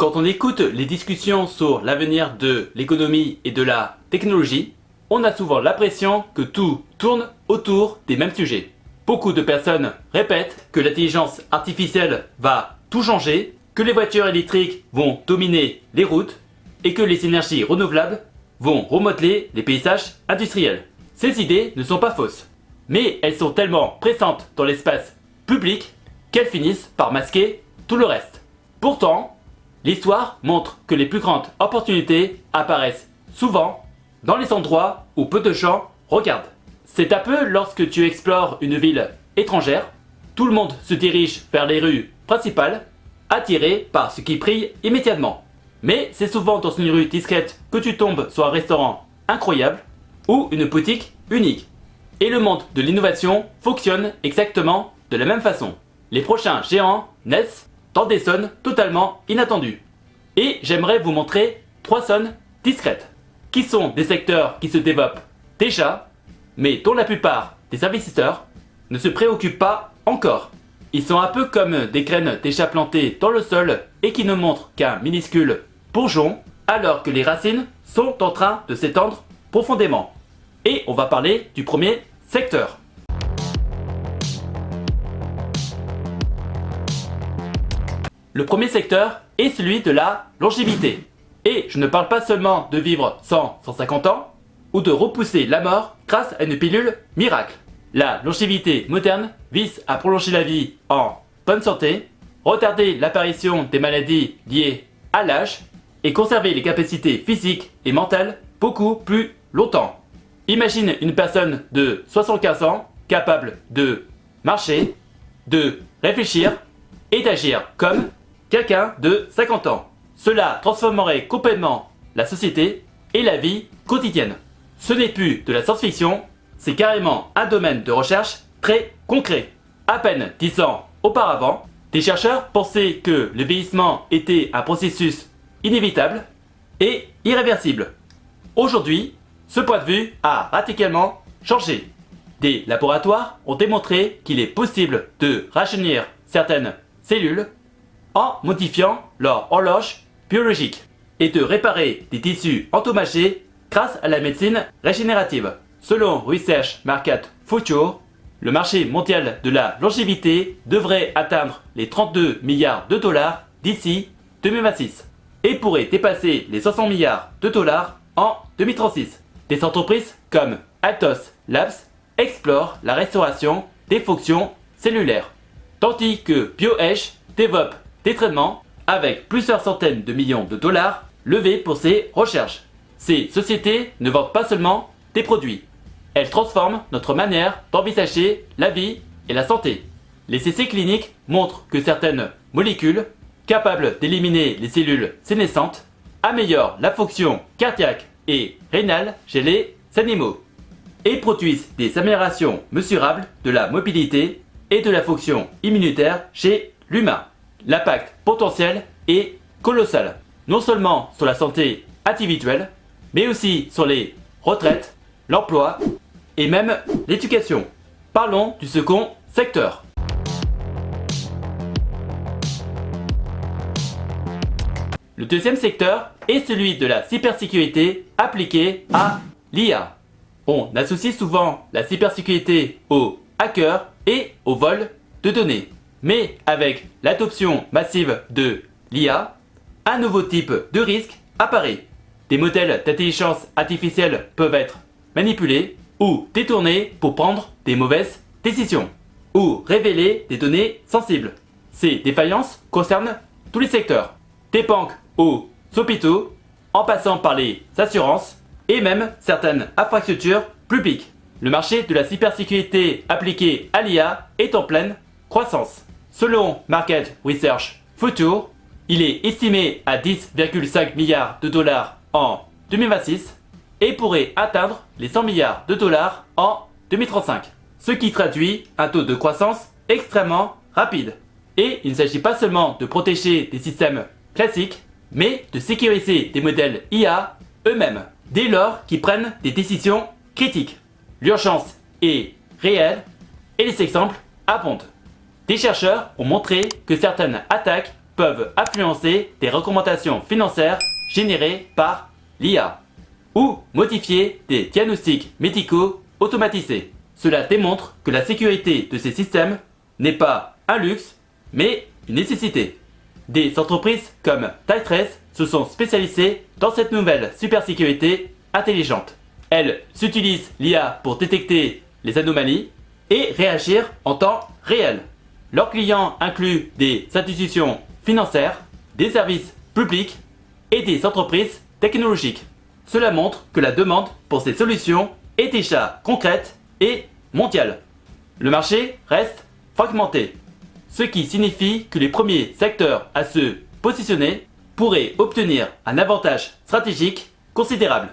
Quand on écoute les discussions sur l'avenir de l'économie et de la technologie, on a souvent l'impression que tout tourne autour des mêmes sujets. Beaucoup de personnes répètent que l'intelligence artificielle va tout changer, que les voitures électriques vont dominer les routes et que les énergies renouvelables vont remodeler les paysages industriels. Ces idées ne sont pas fausses, mais elles sont tellement pressantes dans l'espace public qu'elles finissent par masquer tout le reste. Pourtant, l'histoire montre que les plus grandes opportunités apparaissent souvent dans les endroits où peu de gens regardent. C'est un peu lorsque tu explores une ville étrangère, tout le monde se dirige vers les rues principales, attiré par ce qui brille immédiatement. Mais c'est souvent dans une rue discrète que tu tombes sur un restaurant incroyable ou une boutique unique. Et le monde de l'innovation fonctionne exactement de la même façon. Les prochains géants naissent dans des zones totalement inattendues. Et j'aimerais vous montrer 3 zones discrètes, qui sont des secteurs qui se développent déjà, mais dont la plupart des investisseurs ne se préoccupent pas encore. Ils sont un peu comme des graines déjà plantées dans le sol et qui ne montrent qu'un minuscule bourgeon, alors que les racines sont en train de s'étendre profondément. Et on va parler du premier secteur. Le premier secteur est celui de la longévité. Et je ne parle pas seulement de vivre 150 ans ou de repousser la mort grâce à une pilule miracle. La longévité moderne vise à prolonger la vie en bonne santé, retarder l'apparition des maladies liées à l'âge et conserver les capacités physiques et mentales beaucoup plus longtemps. Imagine une personne de 75 ans capable de marcher, de réfléchir et d'agir comme quelqu'un de 50 ans. Cela transformerait complètement la société et la vie quotidienne. Ce n'est plus de la science-fiction, c'est carrément un domaine de recherche très concret. À peine 10 ans auparavant, des chercheurs pensaient que le vieillissement était un processus inévitable et irréversible. Aujourd'hui, ce point de vue a radicalement changé. Des laboratoires ont démontré qu'il est possible de rajeunir certaines cellules en modifiant leur horloge biologique et de réparer des tissus endommagés grâce à la médecine régénérative. Selon Research Market Future, le marché mondial de la longévité devrait atteindre les 32 milliards de dollars d'ici 2026 et pourrait dépasser les 500 milliards de dollars en 2036. Des entreprises comme Atos Labs explorent la restauration des fonctions cellulaires, tandis que BioEdge développe des traitements avec plusieurs centaines de millions de dollars levés pour ces recherches. Ces sociétés ne vendent pas seulement des produits, elles transforment notre manière d'envisager la vie et la santé. Les essais cliniques montrent que certaines molécules capables d'éliminer les cellules sénescentes améliorent la fonction cardiaque et rénale chez les animaux et produisent des améliorations mesurables de la mobilité et de la fonction immunitaire chez l'humain. L'impact potentiel est colossal, non seulement sur la santé individuelle, mais aussi sur les retraites, l'emploi et même l'éducation. Parlons du second secteur. Le deuxième secteur est celui de la cybersécurité appliquée à l'IA. On associe souvent la cybersécurité aux hackers et au vol de données. Mais avec l'adoption massive de l'IA, un nouveau type de risque apparaît. Des modèles d'intelligence artificielle peuvent être manipulés ou détournés pour prendre des mauvaises décisions ou révéler des données sensibles. Ces défaillances concernent tous les secteurs, des banques aux hôpitaux, en passant par les assurances et même certaines infrastructures publiques. Le marché de la cybersécurité appliquée à l'IA est en pleine croissance. Selon Market Research Future, il est estimé à 10,5 milliards de dollars en 2026 et pourrait atteindre les 100 milliards de dollars en 2035, ce qui traduit un taux de croissance extrêmement rapide. Et il ne s'agit pas seulement de protéger des systèmes classiques, mais de sécuriser des modèles IA eux-mêmes, dès lors qu'ils prennent des décisions critiques. L'urgence est réelle et les exemples abondent. Des chercheurs ont montré que certaines attaques peuvent influencer des recommandations financières générées par l'IA ou modifier des diagnostics médicaux automatisés. Cela démontre que la sécurité de ces systèmes n'est pas un luxe, mais une nécessité. Des entreprises comme Tytrace se sont spécialisées dans cette nouvelle supersécurité intelligente. Elles utilisent l'IA pour détecter les anomalies et réagir en temps réel. Leurs clients incluent des institutions financières, des services publics et des entreprises technologiques. Cela montre que la demande pour ces solutions est déjà concrète et mondiale. Le marché reste fragmenté, ce qui signifie que les premiers secteurs à se positionner pourraient obtenir un avantage stratégique considérable.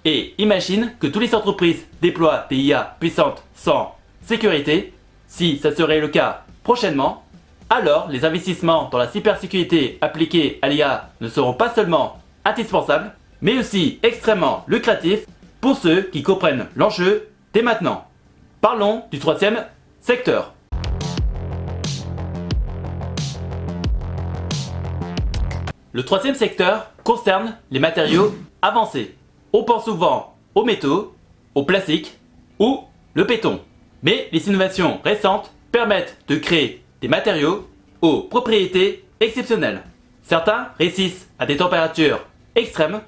Et imagine que toutes les entreprises déploient des IA puissantes sans sécurité. Si ça serait le cas prochainement, alors les investissements dans la cybersécurité appliquée à l'IA ne seront pas seulement indispensables, mais aussi extrêmement lucratifs pour ceux qui comprennent l'enjeu dès maintenant. Parlons du troisième secteur. Le troisième secteur concerne les matériaux avancés. On pense souvent aux métaux, au plastique ou le béton. Mais les innovations récentes permettent de créer des matériaux aux propriétés exceptionnelles. Certains résistent à des températures extrêmes,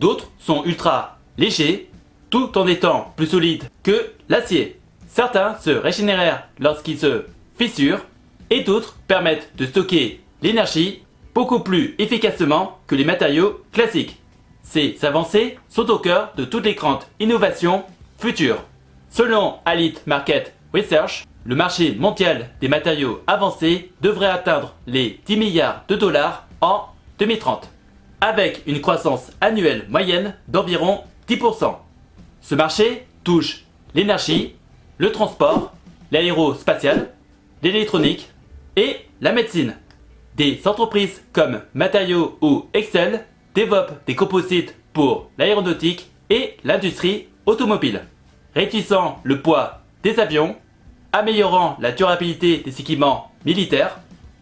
d'autres sont ultra légers, tout en étant plus solides que l'acier. Certains se régénèrent lorsqu'ils se fissurent et d'autres permettent de stocker l'énergie beaucoup plus efficacement que les matériaux classiques. Ces avancées sont au cœur de toutes les grandes innovations futures. Selon Elite Market Research, le marché mondial des matériaux avancés devrait atteindre les 10 milliards de dollars en 2030, avec une croissance annuelle moyenne d'environ 10%. Ce marché touche l'énergie, le transport, l'aérospatial, l'électronique et la médecine. Des entreprises comme Matériaux ou Excel développent des composites pour l'aéronautique et l'industrie automobile, réduisant le poids des avions, améliorant la durabilité des équipements militaires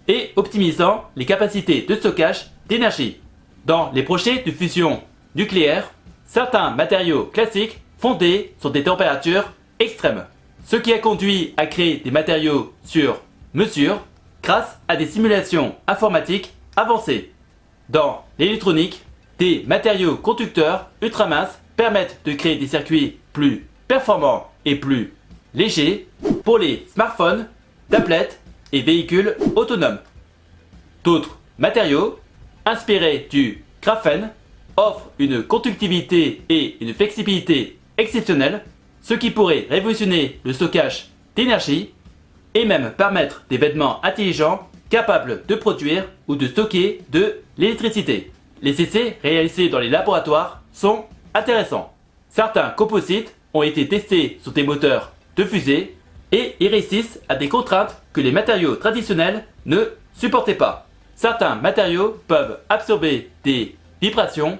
et optimisant les capacités de stockage d'énergie. Dans les projets de fusion nucléaire, certains matériaux classiques fondés sur des températures extrêmes, ce qui a conduit à créer des matériaux sur mesure grâce à des simulations informatiques avancées. Dans l'électronique, des matériaux conducteurs ultraminces permettent de créer des circuits plus performants et plus légers pour les smartphones, tablettes et véhicules autonomes. D'autres matériaux, inspirés du graphène, offrent une conductivité et une flexibilité exceptionnelles, ce qui pourrait révolutionner le stockage d'énergie et même permettre des vêtements intelligents capables de produire ou de stocker de l'électricité. Les essais réalisés dans les laboratoires sont intéressants. Certains composites ont été testés sur des moteurs de fusée et ils résistent à des contraintes que les matériaux traditionnels ne supportaient pas. Certains matériaux peuvent absorber des vibrations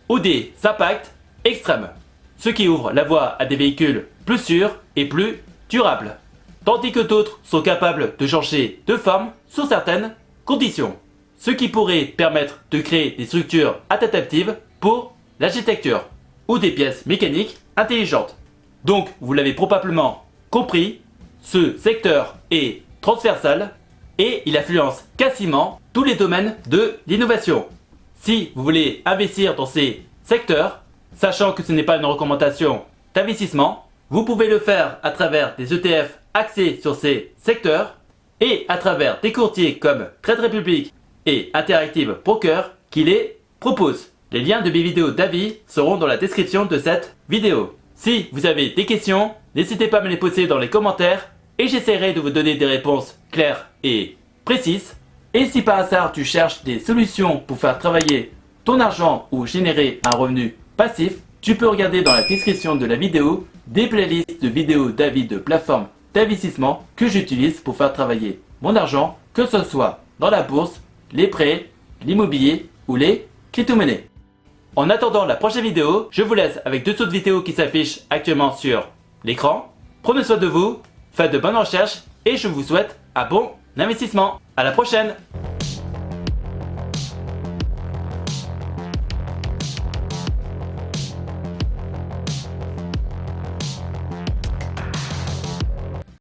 ou des impacts extrêmes, ce qui ouvre la voie à des véhicules plus sûrs et plus durables, tandis que d'autres sont capables de changer de forme sous certaines conditions, ce qui pourrait permettre de créer des structures adaptatives pour l'architecture ou des pièces mécaniques intelligentes. Donc, vous l'avez probablement compris, ce secteur est transversal et il influence quasiment tous les domaines de l'innovation. Si vous voulez investir dans ces secteurs, sachant que ce n'est pas une recommandation d'investissement, vous pouvez le faire à travers des ETF axés sur ces secteurs et à travers des courtiers comme Trade Republic et Interactive Broker qui les proposent. Les liens de mes vidéos d'avis seront dans la description de cette vidéo. Si vous avez des questions, n'hésitez pas à me les poser dans les commentaires et j'essaierai de vous donner des réponses claires et précises. Et si par hasard tu cherches des solutions pour faire travailler ton argent ou générer un revenu passif, tu peux regarder dans la description de la vidéo des playlists de vidéos d'avis de plateformes d'investissement que j'utilise pour faire travailler mon argent, que ce soit dans la bourse, les prêts, l'immobilier ou les crypto-monnaies. En attendant la prochaine vidéo, je vous laisse avec deux autres vidéos qui s'affichent actuellement sur l'écran. Prenez soin de vous, faites de bonnes recherches et je vous souhaite un bon investissement. À la prochaine!